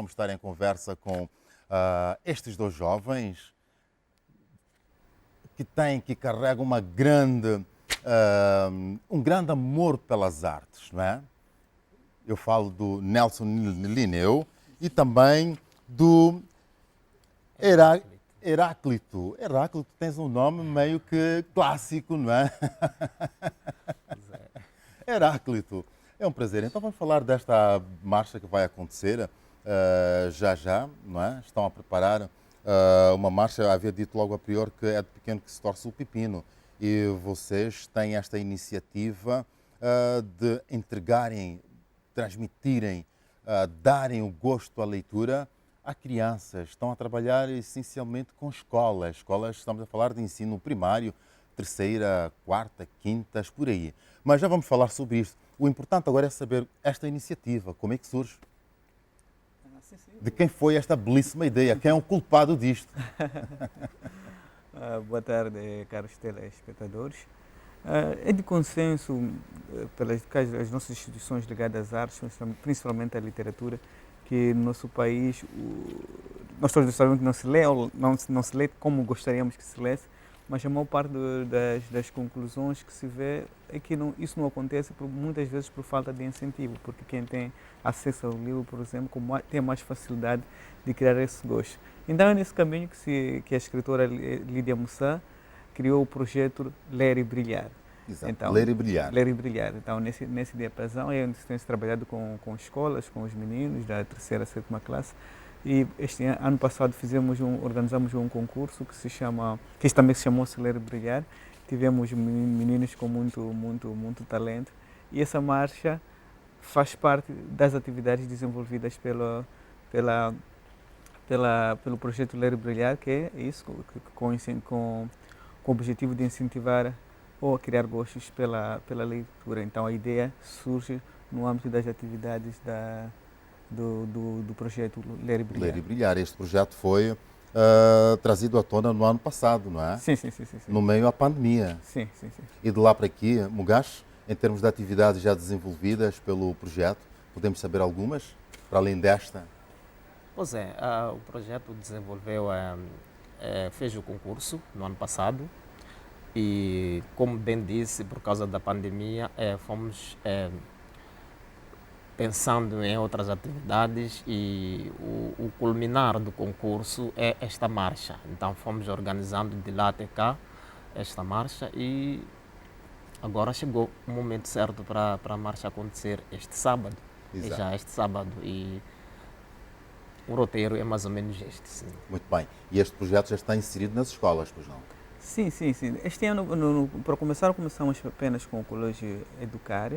vamos estar em conversa com estes dois jovens que carregam um grande amor pelas artes, não é? Eu falo do Nelson Lineu e também do Heráclito. Heráclito, tens um nome meio que clássico, não é? Heráclito, é um prazer. Então vamos falar desta marcha que vai acontecer já, não é? Estão a preparar uma marcha, havia dito logo a priori que é de pequeno que se torce o pepino. E vocês têm esta iniciativa de entregarem, transmitirem, darem o gosto à leitura a crianças. Estão a trabalhar essencialmente com escolas. Escolas, estamos a falar de ensino primário, terceira, quarta, quintas, por aí. Mas já vamos falar sobre isto. O importante agora é saber esta iniciativa, como é que surge? De quem foi esta belíssima ideia? Quem é o culpado disto? Boa tarde, caros telespectadores. É de consenso pelas as nossas instituições ligadas às artes, principalmente à literatura, que no nosso país nós todos sabemos que não se lê como gostaríamos que se lesse, mas a maior parte das conclusões que se vê é que isso não acontece muitas vezes por falta de incentivo, porque quem tem acesso ao livro, por exemplo, tem mais facilidade de criar esse gosto. Então é nesse caminho que a escritora Lídia Mussá criou o projeto Ler e Brilhar. Exato. Então, Ler e Brilhar. Ler e Brilhar. Então, nesse diapasão, tem-se trabalhado com escolas, com os meninos da terceira, sétima classe. E este ano passado organizamos um concurso que também se chamou Ler e Brilhar. Tivemos meninos com muito talento. E essa marcha faz parte das atividades desenvolvidas pelo projeto Ler e Brilhar, que é isso, com o objetivo de incentivar ou criar gostos pela leitura. Então a ideia surge no âmbito das atividades do projeto Ler e Brilhar. Ler e Brilhar. Este projeto foi trazido à tona no ano passado, não é? Sim. No meio à pandemia. Sim. E de lá para aqui, Mugash, em termos de atividades já desenvolvidas pelo projeto, podemos saber algumas, para além desta? Pois é, o projeto fez o concurso no ano passado e, como bem disse, por causa da pandemia, fomos pensando em outras atividades e o culminar do concurso é esta marcha. Então fomos organizando de lá até cá esta marcha e agora chegou o momento certo para a marcha acontecer este sábado. Exato. Já este sábado. E o roteiro é mais ou menos este, sim. Muito bem. E este projeto já está inserido nas escolas, pois não? Sim. Este ano, para começar, começamos apenas com o Colégio Educar,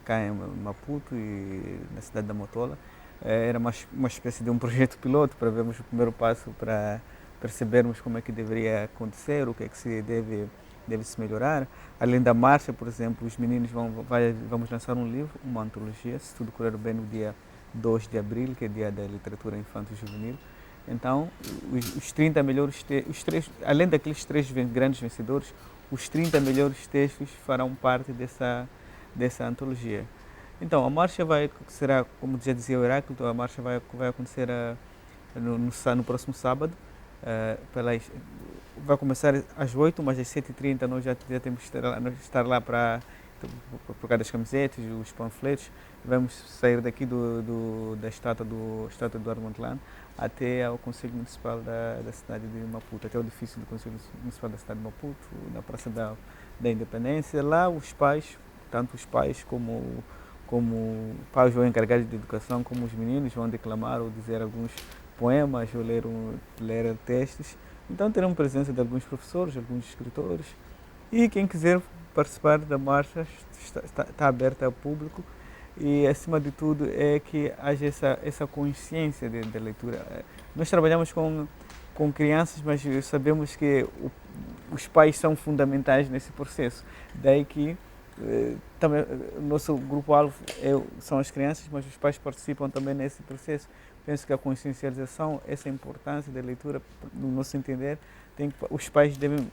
cá em Maputo e na cidade da Motola. Era uma espécie de um projeto piloto para vermos o primeiro passo, para percebermos como é que deveria acontecer, o que é que se deve se melhorar. Além da marcha, por exemplo, os meninos vamos lançar um livro, uma antologia, se tudo correr bem, no dia 2 de abril, que é dia da literatura infantil e juvenil. Então, os 30 melhores além daqueles 3 grandes vencedores, os 30 melhores textos farão parte dessa antologia. Então, a marcha será, como já dizia o Heráclito, a marcha vai acontecer no próximo sábado. Vai começar às 8, mas às 7h30 nós já temos que estar lá por causa das camisetas, os panfletos. Vamos sair daqui da estátua do Eduardo Mondlane até ao Conselho Municipal da cidade de Maputo, até o edifício do Conselho Municipal da cidade de Maputo, na Praça da Independência. Lá os pais, tanto os pais como pais vão encarregados de educação, como os meninos vão declamar ou dizer alguns poemas ou ler textos. Então terão presença de alguns professores, alguns escritores, e quem quiser participar da marcha está aberta ao público. E acima de tudo é que haja essa consciência de leitura. Nós trabalhamos com crianças, mas sabemos que os pais são fundamentais nesse processo. Daí que também o nosso grupo-alvo são as crianças, mas os pais participam também nesse processo. Penso que a consciencialização, essa importância da leitura, no nosso entender, os pais devem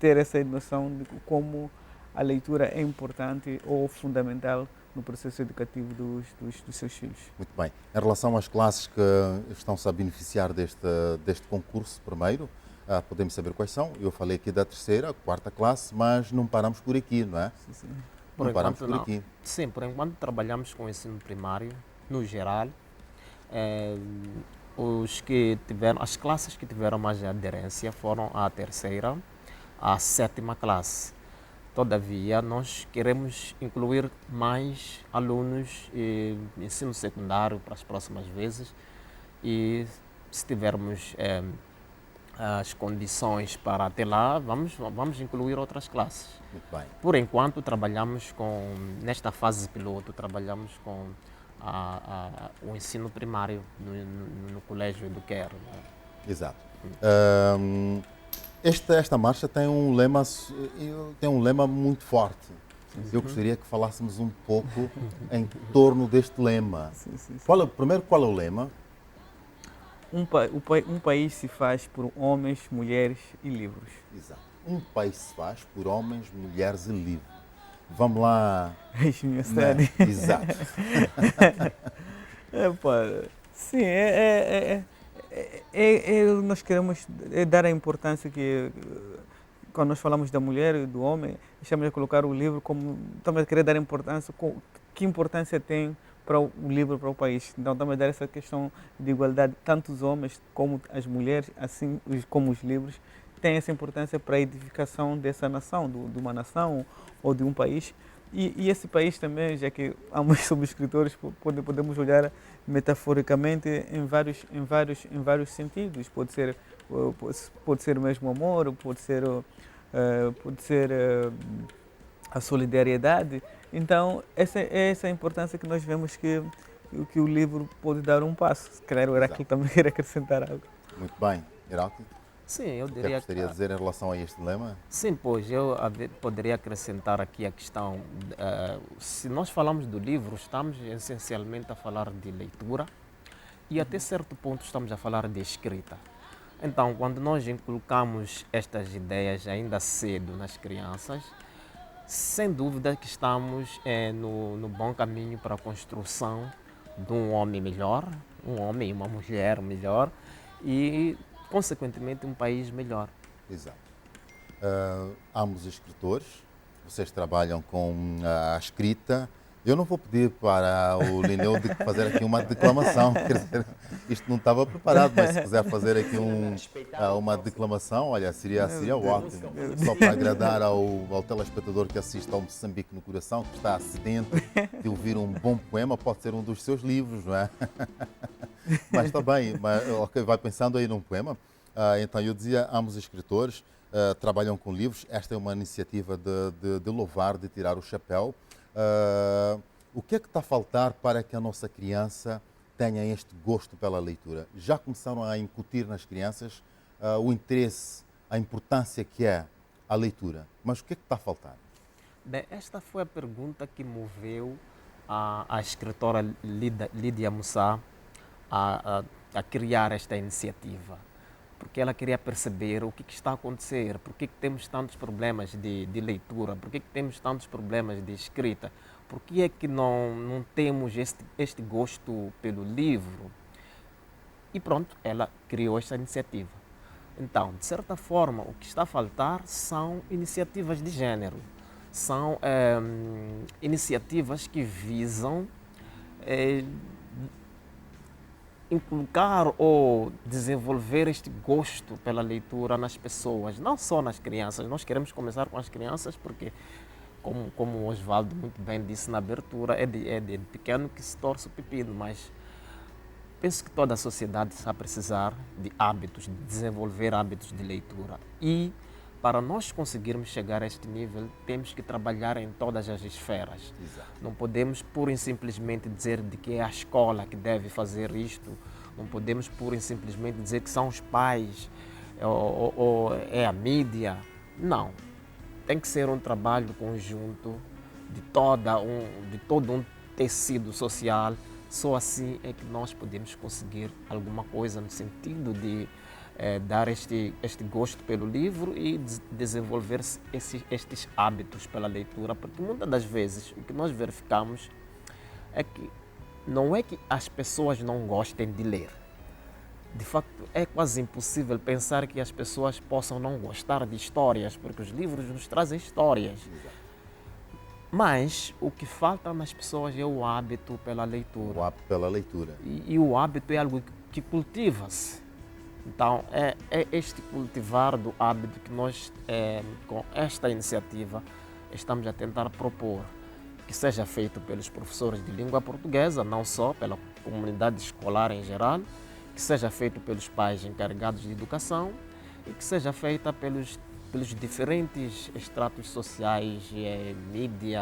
ter essa noção de como a leitura é importante ou fundamental no processo educativo dos seus filhos. Muito bem. Em relação às classes que estão-se a beneficiar deste concurso primeiro, podemos saber quais são? Eu falei aqui da terceira, quarta classe, mas não paramos por aqui, não é? Sim, sim. Não paramos por não. aqui. Sim, por enquanto trabalhamos com o ensino primário, no geral. Eh, as classes que tiveram mais aderência foram a terceira, a sétima classe. Todavia, nós queremos incluir mais alunos em ensino secundário para as próximas vezes e se tivermos as condições para até lá, vamos incluir outras classes. Muito bem. Por enquanto, nesta fase piloto, trabalhamos com o ensino primário no Colégio Eduquer. Né? Exato. Esta marcha tem um lema muito forte. Eu gostaria que falássemos um pouco em torno deste lema. Sim, sim, sim. Primeiro, qual é o lema? Um país se faz por homens, mulheres e livros. Exato. Um país se faz por homens, mulheres e livros. Vamos lá. Exato. Exato. Sim, nós queremos dar a importância que, quando nós falamos da mulher e do homem, estamos a colocar o livro como, estamos a querer dar importância, que importância tem para o livro, para o país. Então estamos a dar essa questão de igualdade, tanto os homens como as mulheres, assim como os livros, têm essa importância para a edificação dessa nação, de uma nação ou de um país. E esse país também, já que ambos somos escritores, podemos olhar metaforicamente em vários sentidos. Pode ser mesmo amor, pode ser a solidariedade. Então, essa é a importância que nós vemos que o livro pode dar um passo. Se calhar o Heráclito também quer acrescentar algo. Muito bem. Heráclito, Sim, eu o que diria gostaria de dizer em relação a este lema? Sim, pois, eu poderia acrescentar aqui a questão, se nós falamos do livro, estamos essencialmente a falar de leitura e até certo ponto estamos a falar de escrita. Então, quando nós inculcamos estas ideias ainda cedo nas crianças, sem dúvida que estamos no bom caminho para a construção de um homem melhor, um homem e uma mulher melhor e, consequentemente, um país melhor. Exato. Ambos escritores, vocês trabalham com a escrita. Eu não vou pedir para o Linneu fazer aqui uma declamação, quer dizer, isto não estava preparado, mas se quiser fazer aqui uma declamação, olha, seria ótimo. Só para agradar ao telespectador que assiste ao Moçambique no Coração, que está sedento de ouvir um bom poema, pode ser um dos seus livros, não é? Mas está bem, ok, vai pensando aí num poema. Então, eu dizia, ambos escritores trabalham com livros. Esta é uma iniciativa de louvar, de tirar o chapéu. O que é que está a faltar para que a nossa criança tenha este gosto pela leitura? Já começaram a incutir nas crianças o interesse, a importância que é a leitura. Mas o que é que está a faltar? Bem, esta foi a pergunta que moveu a escritora Lídia Mussá a criar esta iniciativa. Porque ela queria perceber o que está a acontecer, por que temos tantos problemas de leitura, por que temos tantos problemas de escrita, por que é que não temos este gosto pelo livro. E pronto, ela criou esta iniciativa. Então, de certa forma, o que está a faltar são iniciativas de género, são iniciativas que visam inculcar ou desenvolver este gosto pela leitura nas pessoas, não só nas crianças. Nós queremos começar com as crianças porque, como o Osvaldo muito bem disse na abertura, é de pequeno que se torce o pepino, mas penso que toda a sociedade está a precisar de hábitos, de desenvolver hábitos de leitura. E para nós conseguirmos chegar a este nível, temos que trabalhar em todas as esferas. Exato. Não podemos pura e simplesmente dizer de que é a escola que deve fazer isto. Não podemos pura e simplesmente dizer que são os pais ou é a mídia. Não. Tem que ser um trabalho conjunto de todo um tecido social. Só assim é que nós podemos conseguir alguma coisa no sentido de dar este gosto pelo livro e desenvolver estes hábitos pela leitura, porque muitas das vezes o que nós verificamos é que não é que as pessoas não gostem de ler. De facto, é quase impossível pensar que as pessoas possam não gostar de histórias, porque os livros nos trazem histórias. Mas o que falta nas pessoas é o hábito pela leitura. O hábito pela leitura. E o hábito é algo que cultiva-se. Então, é este cultivar do hábito que nós, com esta iniciativa, estamos a tentar propor. Que seja feito pelos professores de língua portuguesa, não só pela comunidade escolar em geral, que seja feito pelos pais encarregados de educação e que seja feita pelos diferentes estratos sociais, mídia,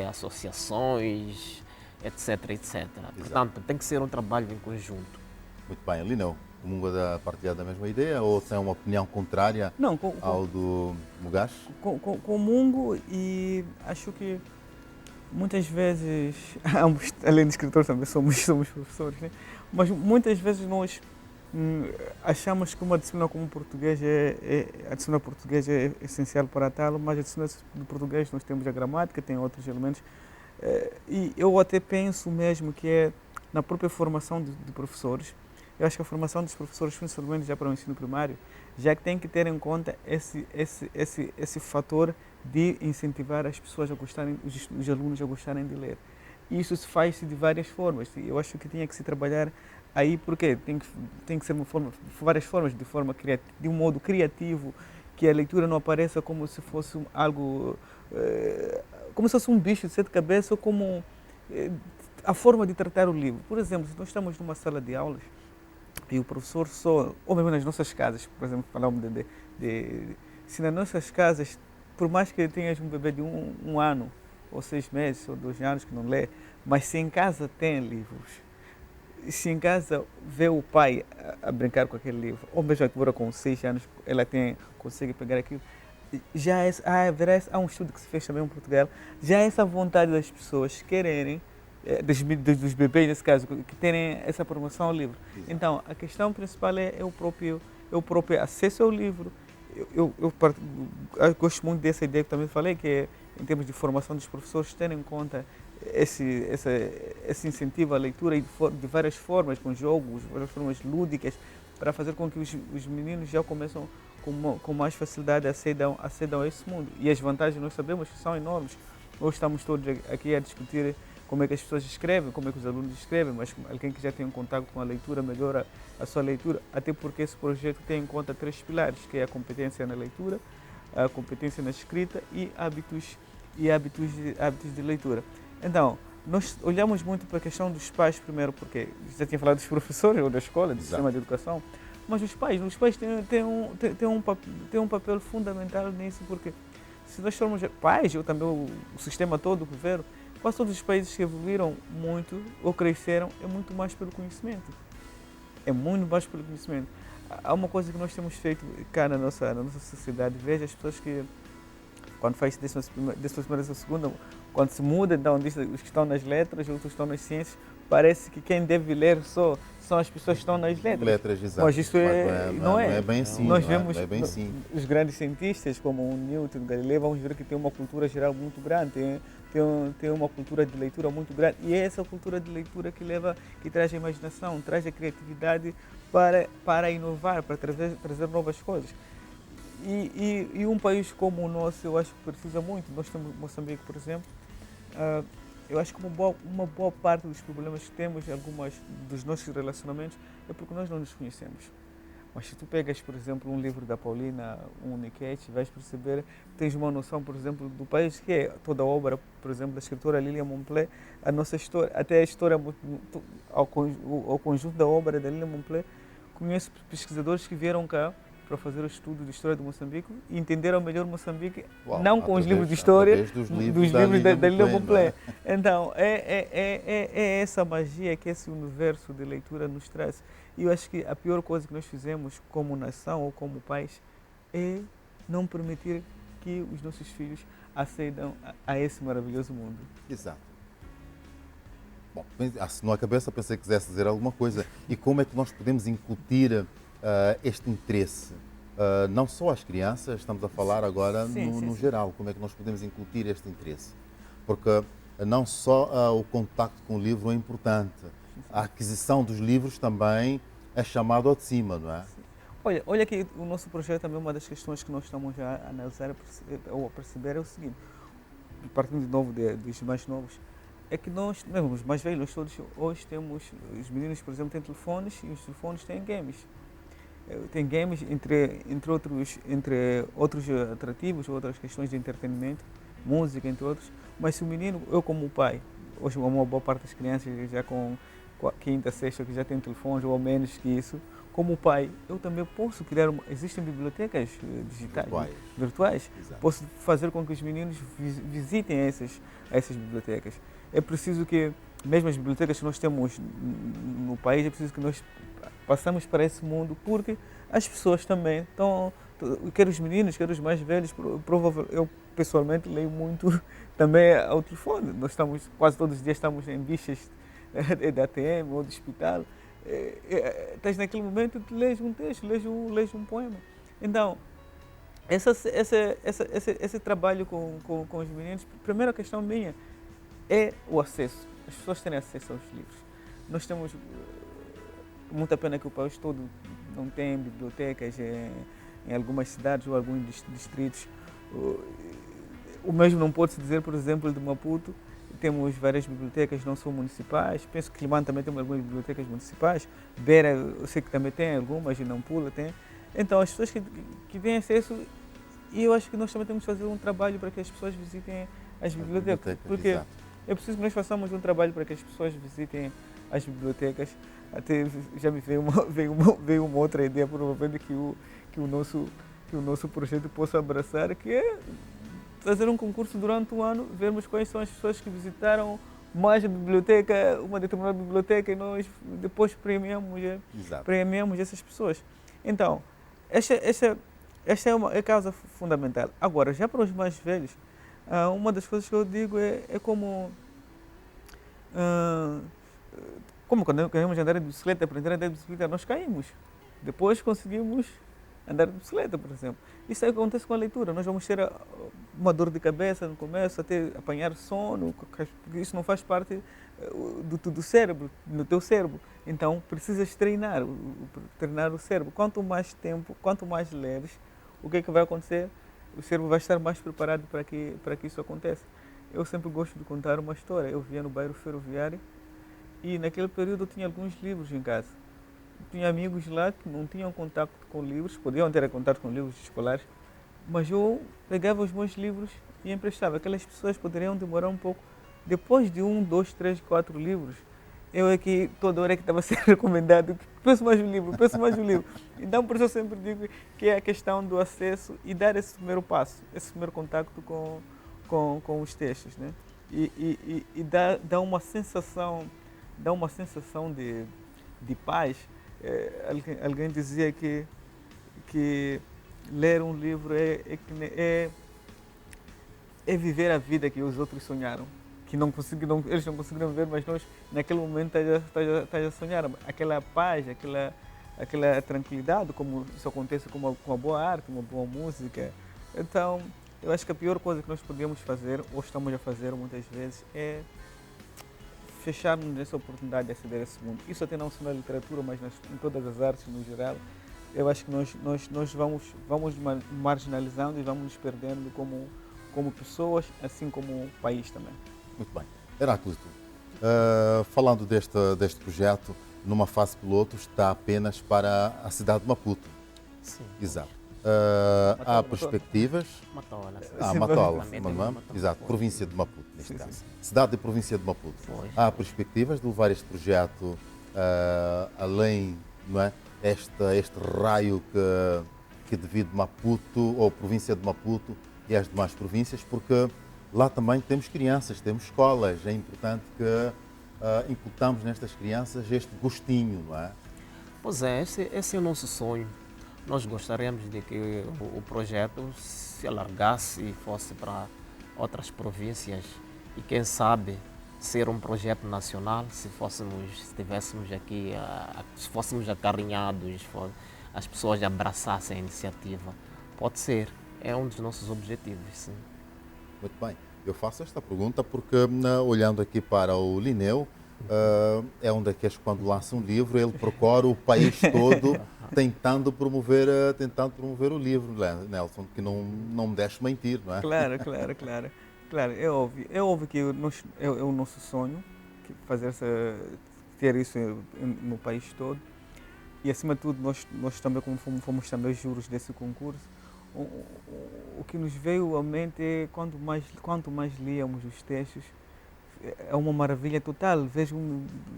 associações, etc, etc. Exato. Portanto, tem que ser um trabalho em conjunto. Muito bem, ali não. O Mungo da partilhar da mesma ideia ou tem uma opinião contrária Não, ao do Mugash? com o Mungo, e acho que muitas vezes, ambos, além de escritores, também somos professores, né? Mas muitas vezes nós achamos que uma disciplina como o português a disciplina portuguesa é essencial para tal, mas a disciplina do português nós temos a gramática, tem outros elementos, e eu até penso mesmo que é na própria formação de professores. Eu acho que a formação dos professores, principalmente já para o ensino primário, já que tem que ter em conta esse fator de incentivar as pessoas a gostarem, os alunos a gostarem de ler. E isso se faz de várias formas. Eu acho que tinha que se trabalhar aí, porque tem que ser várias formas, de um modo criativo, que a leitura não apareça como se fosse algo, como se fosse um bicho de sete cabeças, ou como a forma de tratar o livro. Por exemplo, se nós estamos numa sala de aulas e o professor ou mesmo nas nossas casas, por exemplo, falamos se nas nossas casas, por mais que tenhas um bebê de um ano, ou 6 meses, ou 2 anos que não lê, mas se em casa tem livros, se em casa vê o pai a brincar com aquele livro, ou mesmo agora com 6 anos, ela consegue pegar aquilo, há um estudo que se fez também em Portugal, já há essa vontade das pessoas quererem, dos bebês nesse caso, que terem essa promoção ao livro. Exato. Então, a questão principal é o próprio acesso ao livro. Eu gosto muito dessa ideia que também falei, que é, em termos de formação dos professores, terem em conta esse incentivo à leitura e de várias formas, com jogos, várias formas lúdicas, para fazer com que os meninos já começam com mais facilidade acedam a esse mundo. E as vantagens nós sabemos que são enormes. Hoje estamos todos aqui a discutir como é que as pessoas escrevem, como é que os alunos escrevem, mas alguém que já tem um contato com a leitura melhora a sua leitura, até porque esse projeto tem em conta 3 pilares, que é a competência na leitura, a competência na escrita e hábitos de leitura. Então, nós olhamos muito para a questão dos pais primeiro, porque já tinha falado dos professores ou da escola, do sistema de educação, mas os pais têm um papel fundamental nisso, porque se nós formos pais, ou também o sistema todo, o governo, quase todos os países que evoluíram muito ou cresceram é muito mais pelo conhecimento. É muito mais pelo conhecimento. Há uma coisa que nós temos feito cá na nossa sociedade. Veja as pessoas que, quando faz 11ª, 12ª, quando se muda, então diz os que estão nas letras, outros que estão nas ciências, parece que quem deve ler são as pessoas que estão nas letras. Exato. Mas isso não é bem assim. Nós vemos não é bem assim. os grandes cientistas, como o Newton, Galileu, vamos ver que tem uma cultura geral muito grande, tem uma cultura de leitura muito grande, e é essa cultura de leitura que traz a imaginação, traz a criatividade para inovar, para trazer novas coisas. E um país como o nosso, eu acho que precisa muito. Nós temos Moçambique, por exemplo. Eu acho que uma boa parte dos problemas que temos, algumas dos nossos relacionamentos, é porque nós não nos conhecemos. Mas se tu pegas, por exemplo, um livro da Paulina, um Niket, vais perceber, tens uma noção, por exemplo, do país, que é toda a obra, por exemplo, da escritora Lilian Montpellier, a nossa história, até a história, ao conjunto da obra da Lilian Montpellier. Conheço pesquisadores que vieram cá para fazer o estudo de história de Moçambique e entenderam melhor Moçambique, não com os livros de história, dos livros da Lilian Montpellier. Então, é essa magia que esse universo de leitura nos traz. E eu acho que a pior coisa que nós fizemos como nação ou como pais é não permitir que os nossos filhos acedam a esse maravilhoso mundo. Exato. Bom, assinou a cabeça, pensei que quisesse dizer alguma coisa. E como é que nós podemos incutir este interesse? Não só às crianças, estamos a falar agora no geral. Como é que nós podemos incutir este interesse? Porque não só o contacto com o livro é importante, a aquisição dos livros também é chamado ao de cima, não é? Olha que o nosso projeto também, uma das questões que nós estamos a analisar ou a perceber é o seguinte, partindo de novo dos mais novos, é que nós, mesmo os mais velhos, todos hoje temos, os meninos, por exemplo, têm telefones e os telefones têm games. Tem games, entre outros atrativos, outras questões de entretenimento, música, entre outros. Mas se o menino, eu como pai, hoje uma boa parte das crianças já com quinta, sexta, que já tem telefones ou menos que isso, como pai, eu também posso criar, existem bibliotecas digitais, virtuais. Posso fazer com que os meninos visitem essas bibliotecas. É preciso que, mesmo as bibliotecas que nós temos no país, é preciso que nós passamos para esse mundo, porque as pessoas também estão, quer os meninos, quer os mais velhos, eu pessoalmente leio muito também ao telefone. Nós estamos, quase todos os dias estamos em bichas da ATM ou do hospital. Estás naquele momento, lês um texto, lês um poema. Então, esse trabalho com os meninos, a primeira questão minha é o acesso. As pessoas terem acesso aos livros. Nós temos muita pena que o país todo não tem bibliotecas em algumas cidades ou alguns distritos. O mesmo não pode-se dizer, por exemplo, de Maputo. Temos várias bibliotecas, não são municipais. Penso que Limão também tem algumas bibliotecas municipais. Beira, eu sei que também tem algumas, e Nampula tem. Então, as pessoas que têm acesso, e eu acho que nós também temos que fazer um trabalho para que as pessoas visitem as bibliotecas. Porque exato. é preciso que nós façamos um trabalho para que as pessoas visitem as bibliotecas. Até já me veio uma outra ideia, provavelmente, que o nosso projeto possa abraçar, que é fazer um concurso durante um ano, vermos quais são as pessoas que visitaram mais a biblioteca, uma determinada biblioteca, e nós depois premiamos essas pessoas. Então, esta é a causa fundamental. Agora, já para os mais velhos, uma das coisas que eu digo é como quando queremos andar de bicicleta, aprender a andar de bicicleta, nós caímos. Depois conseguimos andar de bicicleta, por exemplo. Isso aí acontece com a leitura. Nós vamos ter uma dor de cabeça no começo, até apanhar sono, porque isso não faz parte do cérebro, do teu cérebro. Então, precisas treinar o cérebro. Quanto mais tempo, quanto mais leves, o que é que vai acontecer? O cérebro vai estar mais preparado para que isso aconteça. Eu sempre gosto de contar uma história. Eu vivia no bairro Ferroviário e naquele período eu tinha alguns livros em casa. Tinha amigos lá que não tinham contato com livros, podiam ter contato com livros escolares, mas eu pegava os meus livros e emprestava. Aquelas pessoas poderiam demorar um pouco. Depois de 1, 2, 3, 4 livros, eu aqui toda hora que estava sendo recomendado, peço mais um livro. Então, por isso eu sempre digo que é a questão do acesso e dar esse primeiro passo, esse primeiro contacto com os textos, né? E dá uma sensação de paz. Alguém dizia que ler um livro é viver a vida que os outros sonharam, que eles não conseguiram ver, mas nós naquele momento estás a sonhar aquela paz, aquela tranquilidade, como isso acontece com uma boa arte, uma boa música. Então, eu acho que a pior coisa que nós podemos fazer, ou estamos a fazer muitas vezes, é fecharmos nessa oportunidade de aceder a esse mundo. Isso até não só na literatura, mas em todas as artes no geral. Eu acho que nós vamos marginalizando e vamos nos perdendo como pessoas, assim como o país também. Muito bem. Heráclito, falando deste projeto, numa fase piloto, está apenas para a cidade de Maputo. Sim. Exato. Há perspectivas. Matola. Matola. Matola. Exato, província de Maputo, neste Sim, caso. sim. Cidade e província de Maputo. Pois. Há perspectivas de levar este projeto além, não é? Este raio que divide Maputo, ou província de Maputo, e as demais províncias, porque lá também temos crianças, temos escolas. É importante que incutamos nestas crianças este gostinho, não é? Pois é, esse é o nosso sonho. Nós gostaríamos de que o projeto se alargasse e fosse para outras províncias e, quem sabe, ser um projeto nacional, se estivéssemos aqui, se fôssemos acarinhados, as pessoas abraçassem a iniciativa. Pode ser, é um dos nossos objetivos, sim. Muito bem. Eu faço esta pergunta porque, olhando aqui para o Linneu, é um daqueles que quando lança um livro, ele procura o país todo tentando promover o livro, né, Nelson, que não me deixe mentir, não é? Claro, claro, claro. Claro, é óbvio que é o nosso sonho ter isso no país todo. E acima de tudo, nós também, como fomos também juros desse concurso, o que nos veio à mente é quanto mais líamos os textos, é uma maravilha total. Vejo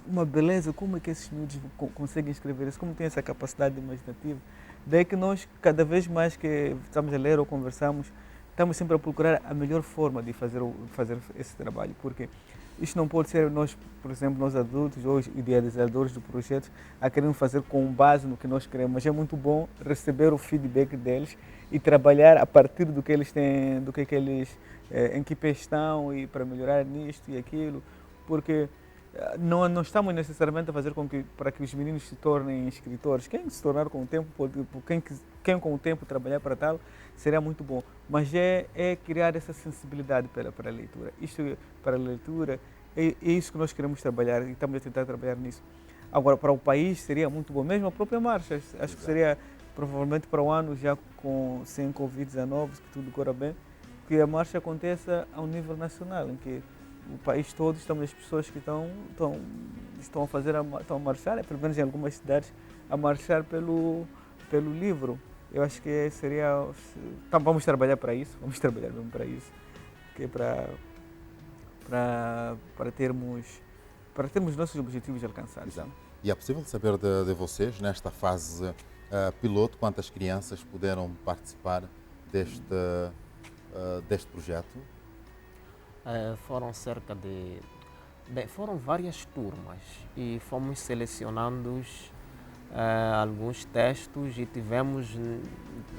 uma beleza, como é que esses miúdos conseguem escrever isso, como têm essa capacidade imaginativa. Daí que nós, cada vez mais que estamos a ler ou conversamos, estamos sempre a procurar a melhor forma de fazer esse trabalho, porque isto não pode ser nós, por exemplo, nós adultos ou os idealizadores do projeto, a queremos fazer com base no que nós queremos, mas é muito bom receber o feedback deles e trabalhar a partir do que eles têm, em que pé estão e para melhorar nisto e aquilo, porque não estamos necessariamente a fazer para que os meninos se tornem escritores. Quem se tornar com o tempo, quem com o tempo trabalhar para tal, seria muito bom. Mas é criar essa sensibilidade para a leitura. Isto para a leitura é isso que nós queremos trabalhar e estamos a tentar trabalhar nisso. Agora, para o país seria muito bom, mesmo a própria marcha. Acho que seria provavelmente para o ano já sem Covid-19, que tudo corra bem, que a marcha aconteça a um nível nacional, em que o país todo, estamos as pessoas que estão a marchar, pelo menos em algumas cidades, a marchar pelo livro. Eu acho que seria... Então, vamos trabalhar para isso, vamos trabalhar mesmo para isso, que é para termos nossos objetivos alcançados. Exato. E é possível saber de vocês, nesta fase piloto, quantas crianças puderam participar deste projeto? Foram cerca de... foram várias turmas e fomos selecionando alguns textos e tivemos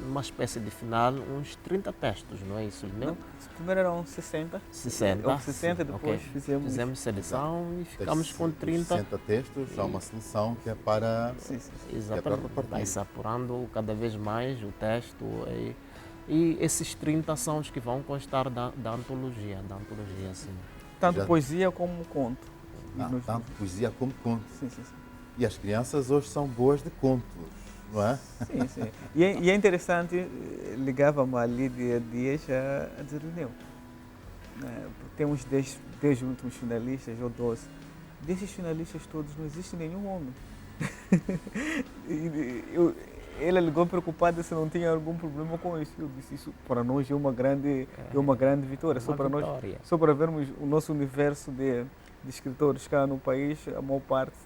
uma espécie de final uns 30 textos, não é isso, não? Primeiro eram 60. 60, depois okay. fizemos seleção e ficamos com 30. 60 textos, há uma seleção que é para... Sim. Exatamente, vai-se apurando cada vez mais o texto e esses 30 são os que vão constar da antologia, sim. Tanto poesia como conto. Tanto poesia como conto. Sim. E as crianças hoje são boas de contos, não é? Sim. E é interessante, ligava-me a Lídia Dias a dizer, Linneu, temos 10 últimos finalistas, ou 12. Desses finalistas todos não existe nenhum homem. Ela ligou preocupada se não tinha algum problema com isso. Eu disse, isso para nós é uma grande vitória. Só para vermos o nosso universo de escritores cá no país, a maior parte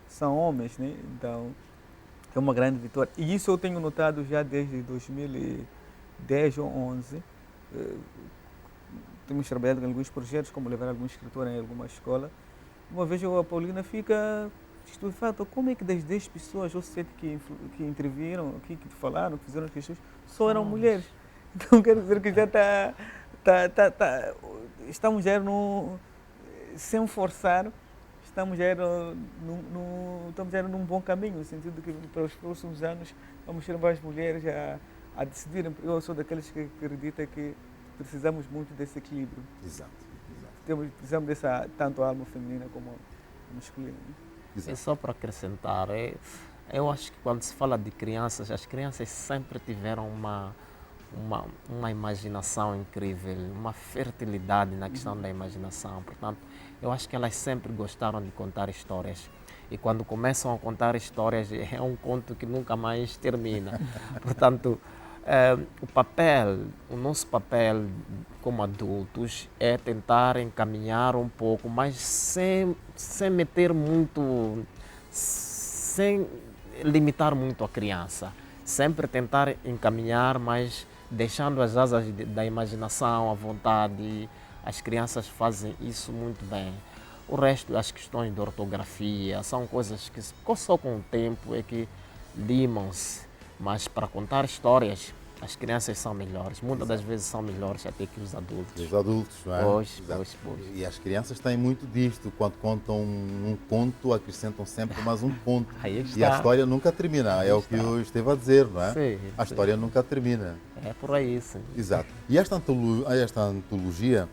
são homens, né? Então é uma grande vitória. E isso eu tenho notado já desde 2010 ou 2011. Temos trabalhado em alguns projetos, como levar algum escritor em alguma escola. Uma vez a Paulina fica estupefata, como é que das 10 pessoas ou 7 que interviram, que falaram, que fizeram questões, só eram mulheres. Então quer dizer que já está estamos já sem forçar, estamos já num bom caminho, no sentido de que para os próximos anos vamos ter mais mulheres a decidirem. Eu sou daqueles que acredita que precisamos muito desse equilíbrio. Exato. Precisamos tanto a alma feminina como a masculina. E só para acrescentar, eu acho que quando se fala de crianças, as crianças sempre tiveram uma imaginação incrível, uma fertilidade na questão da imaginação. Portanto, eu acho que elas sempre gostaram de contar histórias. E quando começam a contar histórias, é um conto que nunca mais termina. Portanto, o nosso papel como adultos é tentar encaminhar um pouco, mas sem meter muito, sem limitar muito a criança. Sempre tentar encaminhar, mas deixando as asas da imaginação à vontade. As crianças fazem isso muito bem. O resto, as questões de ortografia, são coisas que só com o tempo é que limam-se. Mas para contar histórias, as crianças são melhores. Muitas das vezes são melhores até que os adultos. Os adultos, não é? Pois. E as crianças têm muito disto. Quando contam um conto, acrescentam sempre mais um ponto. E a história nunca termina. É o que eu esteve a dizer, não é? Sim, a história nunca termina. É por aí, sim. Exato. E esta antologia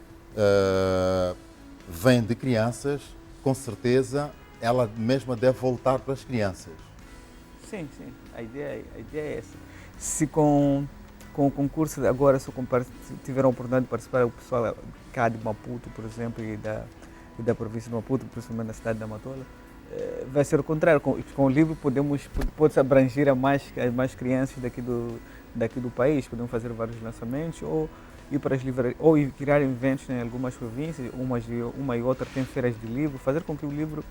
vem de crianças, com certeza ela mesma deve voltar para as crianças. Sim, sim. A ideia é essa. Se com o concurso agora, se tiveram a oportunidade de participar, o pessoal cá de Maputo, por exemplo, e da província de Maputo, principalmente na cidade da Matola, vai ser o contrário. Com o livro pode abranger a mais crianças daqui do país, podemos fazer vários lançamentos ou ir para as livrarias, ou ir criar eventos em algumas províncias, uma e outra tem feiras de livro, fazer com que o livro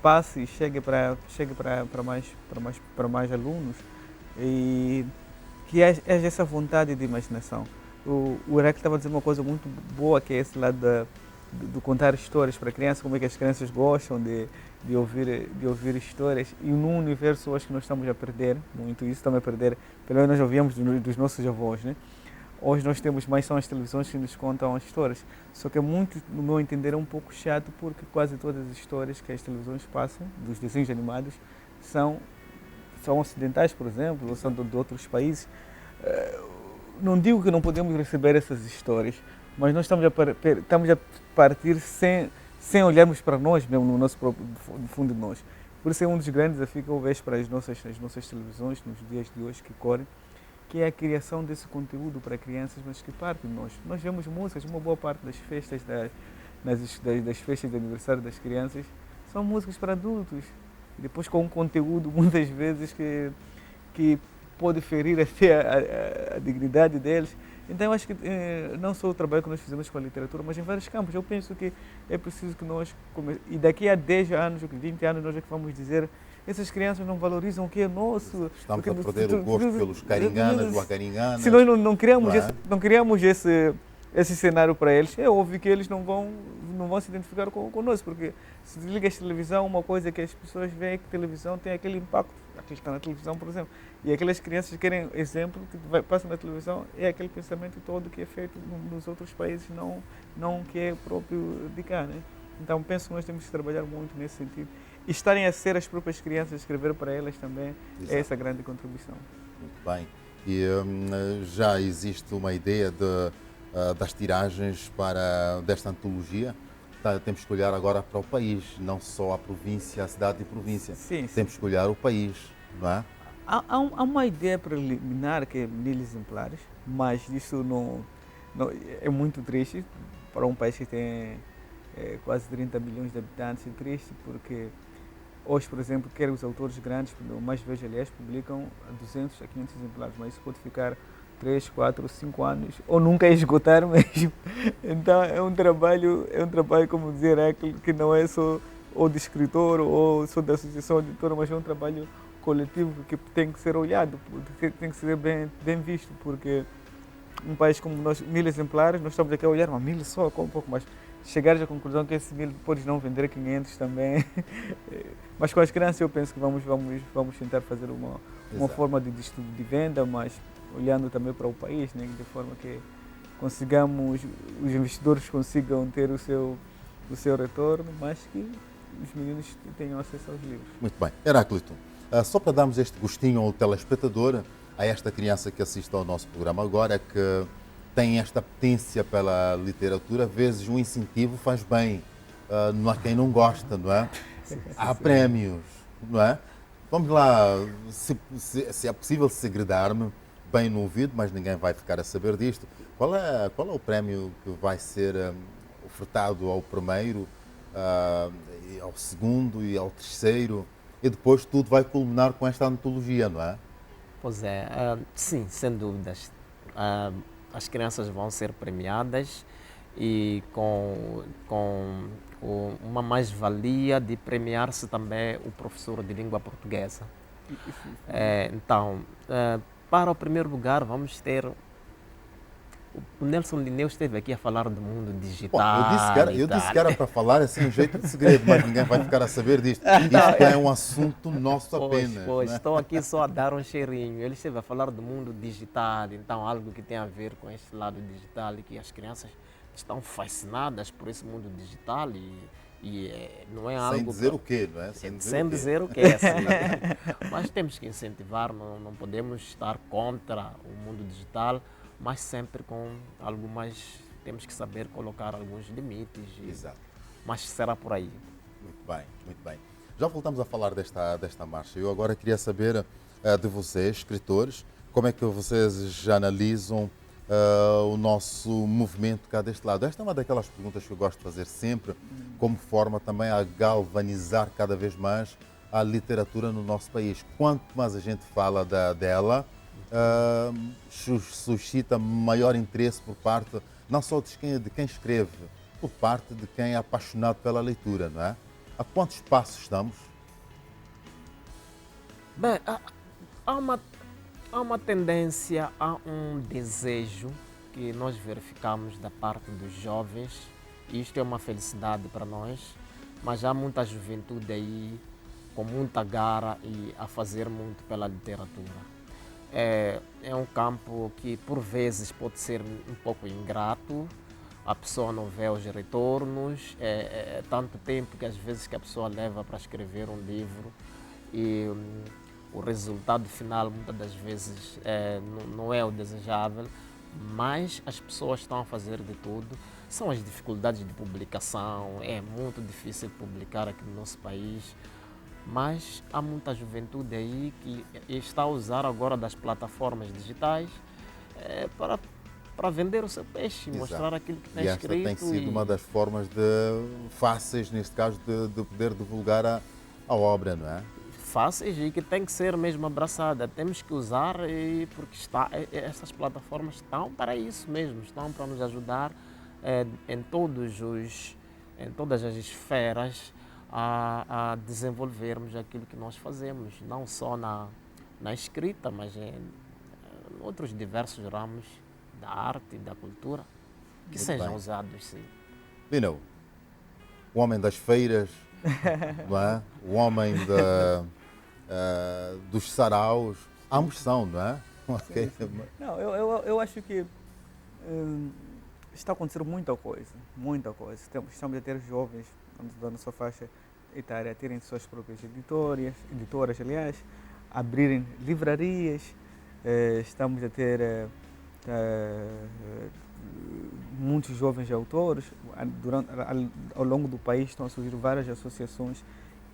passe e chegue para mais alunos e que haja essa vontade de imaginação. O Iraque estava dizendo uma coisa muito boa, que é esse lado do contar histórias para crianças, como é que as crianças gostam de ouvir histórias, e num universo acho que nós estamos a perder muito isso, estamos a perder, pelo menos nós ouvíamos dos nossos avós, né? Hoje nós temos mais são as televisões que nos contam as histórias, só que é muito, no meu entender, é um pouco chato, porque quase todas as histórias que as televisões passam, dos desenhos animados, são ocidentais, por exemplo, ou são de outros países. Não digo que não podemos receber essas histórias, mas nós estamos a partir sem olharmos para nós mesmo, no nosso próprio, no fundo de nós. Por isso é um dos grandes desafios que eu vejo para as nossas televisões nos dias de hoje que correm, que é a criação desse conteúdo para crianças, mas que parte de nós. Nós vemos músicas, uma boa parte das festas, das festas de aniversário das crianças, são músicas para adultos. E depois com um conteúdo, muitas vezes, que pode ferir até a dignidade deles. Então eu acho que não só o trabalho que nós fizemos com a literatura, mas em vários campos. Eu penso que é preciso que nós, e daqui a 10 anos, 20 anos, nós é que vamos dizer: essas crianças não valorizam o que é nosso. Estamos a perder o gosto pelos caringanas, guacaringanas. Se nós não criamos esse cenário para eles, é óbvio que eles não vão se identificar conosco, porque se desliga a televisão, uma coisa que as pessoas veem é que a televisão tem aquele impacto, aquilo que está na televisão, por exemplo, e aquelas crianças querem exemplo que passa na televisão, é aquele pensamento todo que é feito nos outros países, não que é próprio de cá, né? Então penso que nós temos que trabalhar muito nesse sentido. E estarem a ser as próprias crianças, escrever para elas também. Exato. É essa grande contribuição. Muito bem. E já existe uma ideia das tiragens desta antologia? Temos que olhar agora para o país, não só a província, a cidade e província. Sim, temos que olhar o país, não é? Há uma ideia preliminar que é 1000 exemplares, mas isso não é muito triste para um país que tem quase 30 milhões de habitantes. É triste porque hoje, por exemplo, quer os autores grandes, o mais velho, aliás, publicam 200 a 500 exemplares, mas isso pode ficar 3, 4, 5 anos, ou nunca esgotar mesmo. Então é um trabalho, como dizer, que não é só ou de escritor ou só da associação editora, mas é um trabalho coletivo que tem que ser olhado, tem que ser bem visto, porque um país como nós, 1000 exemplares, nós estamos aqui a olhar, mas 1000 só, com um pouco mais. Chegares à conclusão que esse 1000 podes não vender 500 também. Mas com as crianças eu penso que vamos tentar fazer uma forma de estudo de venda, mas olhando também para o país, né, de forma que os investidores consigam ter o seu retorno, mas que os meninos tenham acesso aos livros. Muito bem. Heráclito, só para darmos este gostinho ao telespectador, a esta criança que assiste ao nosso programa agora, que tem esta apetência pela literatura, às vezes um incentivo faz bem. Não há quem não gosta, não é? Há prémios, não é? Vamos lá, se é possível segredar-me bem no ouvido, mas ninguém vai ficar a saber disto. Qual é o prémio que vai ser ofertado ao primeiro, ao segundo e ao terceiro, e depois tudo vai culminar com esta antologia, não é? Pois é, sim, sem dúvidas. As crianças vão ser premiadas e com uma mais-valia de premiar-se também o professor de língua portuguesa. Então, para o primeiro lugar, vamos ter... O Nelson Linneu esteve aqui a falar do mundo digital. Bom, eu disse que era para falar assim, um jeito de segredo, mas ninguém vai ficar a saber disto. Isto é um assunto nosso apenas. Pois, né? Estou aqui só a dar um cheirinho. Ele esteve a falar do mundo digital, então algo que tem a ver com este lado digital e que as crianças estão fascinadas por esse mundo digital não é algo... Sem dizer o quê, não é? Sem dizer o quê, sim. Mas temos que incentivar, não podemos estar contra o mundo digital, mas sempre com algo mais temos que saber colocar alguns limites, Exato. mas será por aí. Muito bem, muito bem. Já voltamos a falar desta marcha. Eu agora queria saber de vocês, escritores, como é que vocês já analisam o nosso movimento cá deste lado. Esta é uma daquelas perguntas que eu gosto de fazer sempre, como forma também a galvanizar cada vez mais a literatura no nosso país. Quanto mais a gente fala dela, suscita maior interesse por parte, não só de quem escreve, por parte de quem é apaixonado pela leitura, não é? A quantos passos estamos? Bem, há uma tendência, há um desejo que nós verificamos da parte dos jovens, e isto é uma felicidade para nós, mas há muita juventude aí com muita garra e a fazer muito pela literatura. É um campo que por vezes pode ser um pouco ingrato, a pessoa não vê os retornos, é tanto tempo que às vezes que a pessoa leva para escrever um livro e o resultado final muitas das vezes não é o desejável, mas as pessoas estão a fazer de tudo. São as dificuldades de publicação, é muito difícil publicar aqui no nosso país, mas há muita juventude aí que está a usar agora das plataformas digitais para vender o seu peixe, Exato. Mostrar aquilo que está E esta escrito. tem sido uma das formas fáceis, neste caso, de poder divulgar a obra, não é? Fáceis e que tem que ser mesmo abraçada. Temos que usar porque essas plataformas estão para isso mesmo, estão para nos ajudar em todas as esferas a desenvolvermos aquilo que nós fazemos, não só na escrita, mas em outros diversos ramos da arte e da cultura que Muito sejam bem. usados, sim. Lino, o homem das feiras, não é? O homem dos saraus, ambos são, não é? Okay. Não, eu acho que está acontecendo muita coisa, muita coisa. Estamos a ter jovens da nossa faixa etária a terem suas próprias editoras, aliás, abrirem livrarias. Estamos a ter muitos jovens autores. Ao longo do país estão a surgir várias associações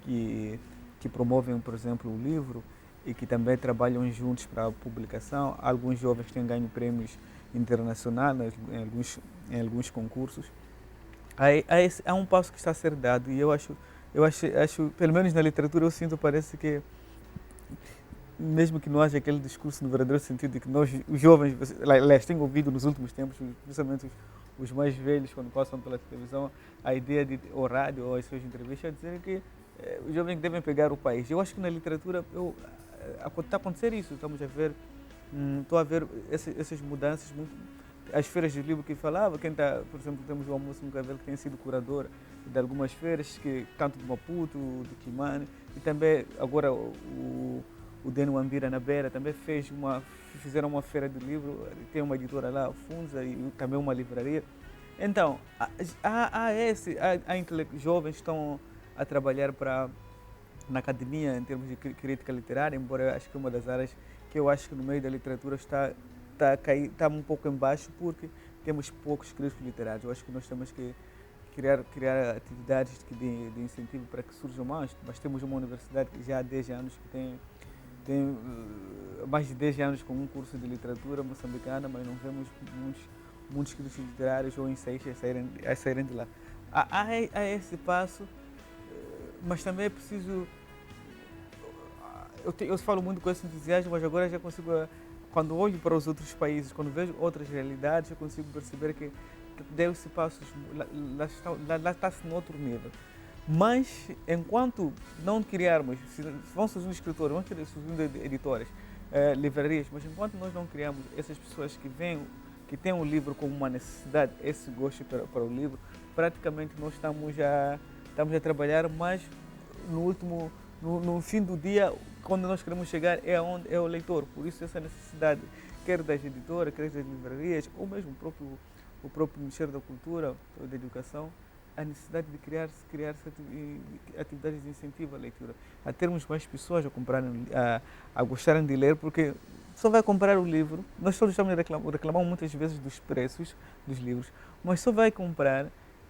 que promovem, por exemplo, o livro e que também trabalham juntos para a publicação. Alguns jovens têm ganho prêmios internacionais em alguns concursos. Há um passo que está a ser dado e eu acho, pelo menos na literatura, eu sinto, parece que mesmo que não haja aquele discurso no verdadeiro sentido de que nós, os jovens, tenho ouvido nos últimos tempos, principalmente os mais velhos, quando passam pela televisão, a ideia ou rádio ou as suas entrevistas, dizerem que os jovens devem pegar o país. Eu acho que na literatura está a acontecer isso. Estamos a ver, estou a ver essas mudanças. As feiras de livro que falava, por exemplo, temos o Almoço no Cavelo, que tem sido curador de algumas feiras, tanto de Maputo, de Quimane, e também agora o Deno Ambira na Beira também fizeram uma feira de livro, tem uma editora lá, a Funza, e também uma livraria. Então, jovens estão a trabalhar na academia em termos de crítica literária, embora eu acho que é uma das áreas que eu acho que no meio da literatura está um pouco em baixo, porque temos poucos críticos literários. Eu acho que nós temos que criar atividades de incentivo para que surjam mais, mas temos uma universidade que já há 10 anos que tem mais de 10 anos com um curso de literatura moçambicana, mas não vemos muitos críticos literários ou ensaístas a saírem de lá. Há esse passo, mas também é preciso... Eu falo muito com esse entusiasmo, mas agora já consigo, quando olho para os outros países, quando vejo outras realidades, eu consigo perceber que deu-se passos, lá está-se no outro nível. Mas, enquanto não criarmos, vão surgindo escritores, vão surgindo editoras, livrarias, mas enquanto nós não criamos essas pessoas que têm o livro como uma necessidade, esse gosto para o livro, praticamente nós estamos a trabalhar, mas no fim do dia, quando nós queremos chegar, é o leitor. Por isso, essa necessidade, quer das editoras, quer das livrarias, ou mesmo o próprio Ministério da Cultura ou da Educação, a necessidade de criar atividades de incentivo à leitura, a termos mais pessoas a comprarem, a gostarem de ler, porque só vai comprar o livro. Nós todos estamos reclamando muitas vezes dos preços dos livros, mas só vai comprar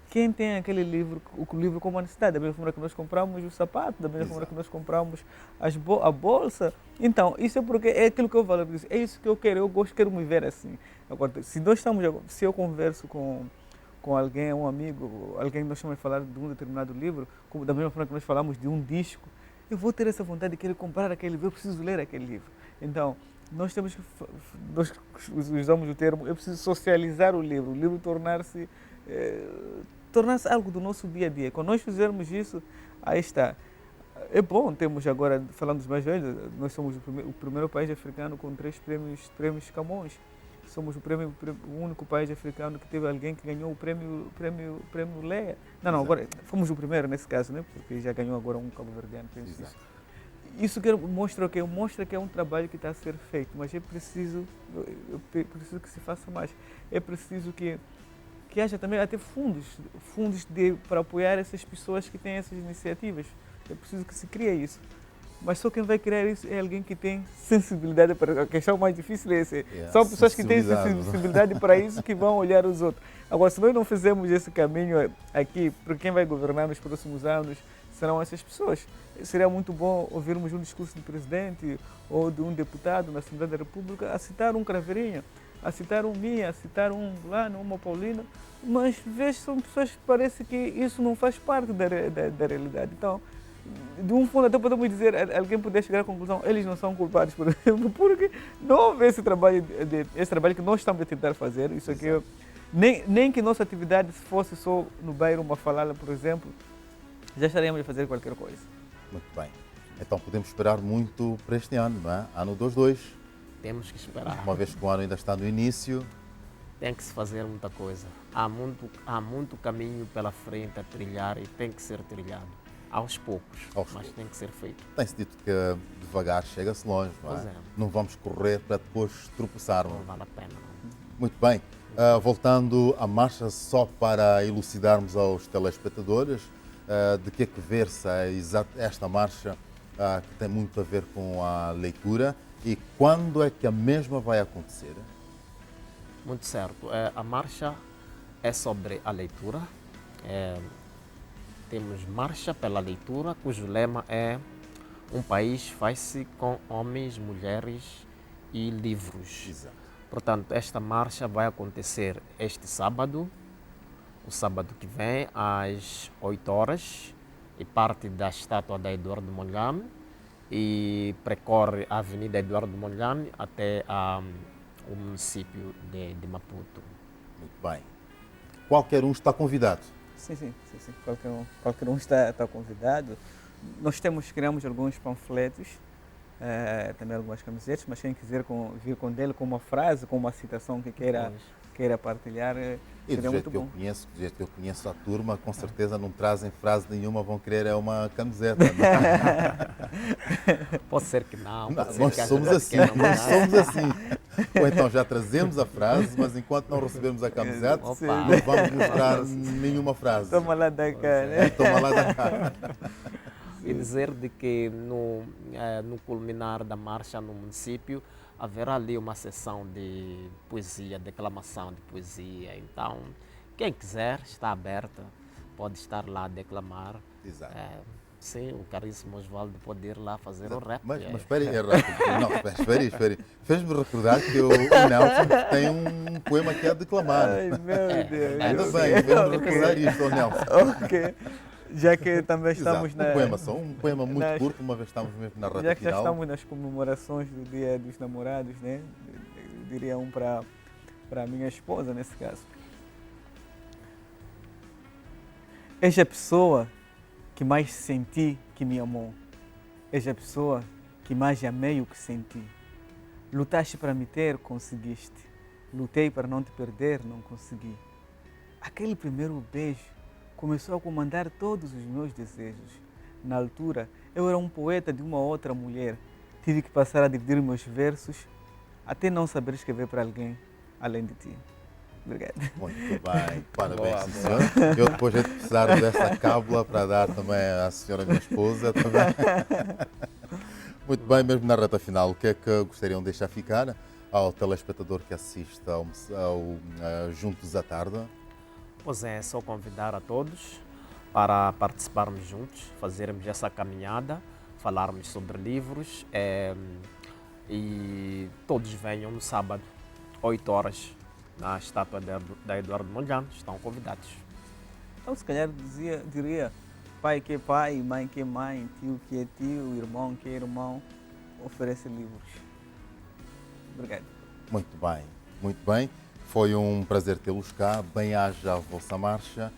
quem tem aquele livro, o livro como necessidade. Da mesma forma que nós compramos o sapato, da mesma forma que nós compramos a bolsa. Então, isso é porque é aquilo que eu valorizo, é isso que eu quero, quero me ver assim. Agora, se eu converso com alguém, um amigo, alguém que nós estamos a falar de um determinado livro, como da mesma forma que nós falamos de um disco, eu vou ter essa vontade de querer comprar aquele livro, eu preciso ler aquele livro. Então, nós usamos o termo, eu preciso socializar o livro tornar-se algo do nosso dia a dia. Quando nós fizermos isso, aí está. É bom, temos agora, falando dos mais velhos, nós somos o primeiro país africano com 3 prêmios Camões. Somos o único país africano que teve alguém que ganhou o prêmio Leia. Não, agora fomos o primeiro nesse caso, né? Porque já ganhou agora um cabo-verdiano. Isso mostra que é um trabalho que está a ser feito, mas é preciso que se faça mais. É preciso que haja também até fundos para apoiar essas pessoas que têm essas iniciativas. É preciso que se crie isso. Mas só quem vai criar isso é alguém que tem sensibilidade para a questão mais difícil é essa. São pessoas que têm sensibilidade para isso que vão olhar os outros. Agora, se nós não fizermos esse caminho aqui, para quem vai governar nos próximos anos, serão essas pessoas. Seria muito bom ouvirmos um discurso do presidente ou de um deputado na Assembleia da República a citar um Craveirinha, a citar um Minha, a citar um Fulano, uma Paulina, mas vejo são pessoas que parece que isso não faz parte da realidade. Então, de um fundo até podemos dizer, alguém poder chegar à conclusão, eles não são culpados, por exemplo, porque não houve esse trabalho que nós estamos a tentar fazer. Isso aqui, nem que nossa atividade fosse só no bairro Mafalala, por exemplo, já estaríamos a fazer qualquer coisa. Muito bem. Então podemos esperar muito para este ano, não é? Ano 22. Temos que esperar. Uma vez que o ano ainda está no início. Tem que se fazer muita coisa. Há muito caminho pela frente a trilhar e tem que ser trilhado. Aos poucos, mas tem que ser feito. Tem-se dito que devagar chega-se longe, não é? Pois é. Não vamos correr para depois tropeçarmos. Não vale a pena, não. Muito bem. Voltando à marcha, só para elucidarmos aos telespectadores de que é que versa esta marcha, que tem muito a ver com a leitura, e quando é que a mesma vai acontecer? Muito certo. A marcha é sobre a leitura. Temos Marcha pela Leitura, cujo lema é um país faz-se com homens, mulheres e livros. Exato. Portanto, esta marcha vai acontecer este sábado, o sábado que vem, às 8 horas, e parte da estátua da Eduardo Mondlane e percorre a Avenida Eduardo Mondlane até o município de Maputo. Muito bem. Qualquer um está convidado. Sim. Qualquer um está convidado. Nós criamos alguns panfletos, também algumas camisetas, mas quem quiser vir com dele com uma frase, com uma citação que queira partilhar, seria muito bom. Do jeito que eu conheço a turma, com certeza não trazem frase nenhuma, vão querer uma camiseta. Pode ser que não. Nós somos assim. Ou então já trazemos a frase, mas enquanto não recebermos a camiseta, não vamos mostrar nenhuma frase. Toma lá da cá, né? Toma lá da cá. E dizer de que no culminar da marcha no município haverá ali uma sessão de poesia, declamação de poesia. Então, quem quiser está aberta, pode estar lá a declamar. Exato. Sim, o caríssimo Osvaldo pode ir lá fazer o rap. Mas espere aí, espere. Fez-me recordar que o Nelson tem um poema que é a declamar. Ai, meu Deus. Ainda bem, fez-me recordar isto, Nelson. Ok. Já que também estamos um poema muito curto, uma vez estamos mesmo na reta final. Já que já estamos nas comemorações do Dia dos Namorados, né? Eu diria para a minha esposa, nesse caso. És a pessoa que mais senti que me amou. És a pessoa que mais amei o que senti. Lutaste para me ter, conseguiste. Lutei para não te perder, não consegui. Aquele primeiro beijo começou a comandar todos os meus desejos. Na altura, eu era um poeta de uma outra mulher. Tive que passar a dividir meus versos até não saber escrever para alguém além de ti. Obrigado. Muito bem, parabéns, sim, senhor. Eu depois de precisar dessa cábula para dar também à senhora minha esposa. Também. Muito bem, mesmo na reta final, o que é que gostariam de deixar ficar ao telespectador que assiste ao Juntos à Tarde? Pois é só convidar a todos para participarmos juntos, fazermos essa caminhada, falarmos sobre livros e todos venham no sábado, 8 horas, na estátua da Eduardo Mondlane, estão convidados. Então, se calhar diria pai que é pai, mãe que é mãe, tio que é tio, irmão que é irmão, oferece livros. Obrigado. Muito bem, muito bem. Foi um prazer tê-los cá. Bem-aja a vossa marcha.